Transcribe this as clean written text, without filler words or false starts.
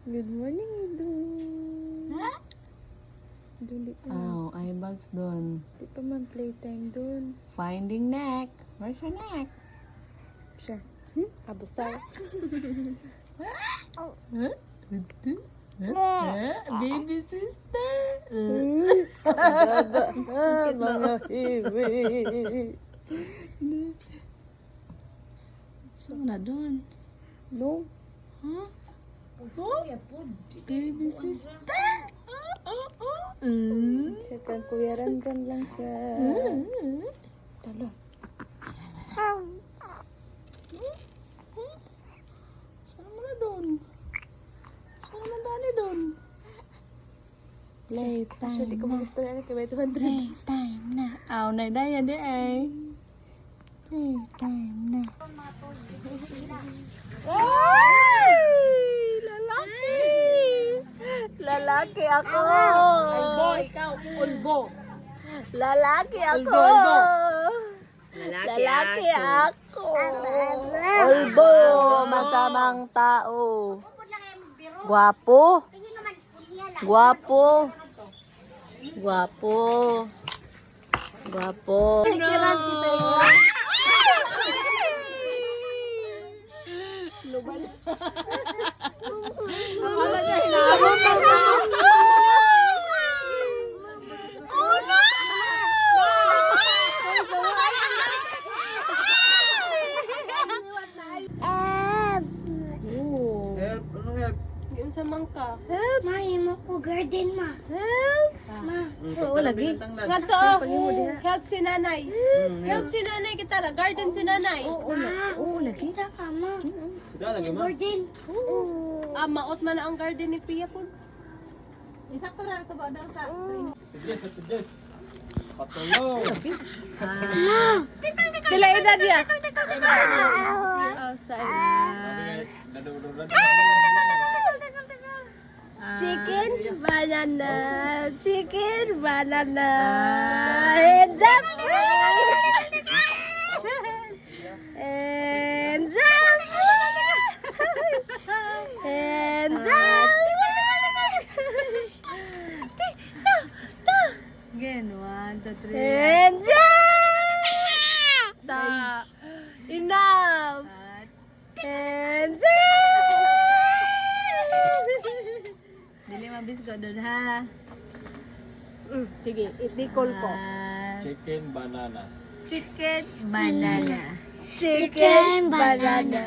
Good morning, Idun. Doon, di pa man. Oh, eye bags doon. Di pa man playtime doon. Finding neck. Where's your neck? Siya. Abusar. Huh? Baby sister. Mga hiwi. Saan na doon? No. Huh? Baby sister. Siya kang kuyaran-ran lang sa... Tala. Saan mo na doon? Saan mo dali doon? Siya di ko mag-istorya na kaya 200. Playtime na. Aw, na daya di ay. Playtime na. Lalaki! Lalaki ako! Ulbo, ikaw, ulbo. Lalaki ako! Ulbo. Lalaki ako! Ulbo! Masamang tao. Guwapo! Guwapo! Guwapo! Guwapo! Kikiran kita yun! Luban. Akala niya hinabot ka na. Oh no! Help, anong help? Yun sa mangka. Mahimo ko garden ma. Help! Oo, lagi. Nga to, help si nanay. Help si nanay kita ra. Garden si nanay. Oo, lagi ta ka ma. Dala lagi mo. Garden. Maot man na ang garden ni Pia po. Isakto ra ito ba daw sa Tijes. Patulo. Pila edad ya? Oh, sa edad. Chicken banana. Chicken banana. Hands up. Hands up. Hands up. Again, 1, 2, 3. Hands up. Enough. Hands up. Dili mabis ko doon ha. Sige, i-recall ko. Chicken banana. Chicken banana. Chicken banana.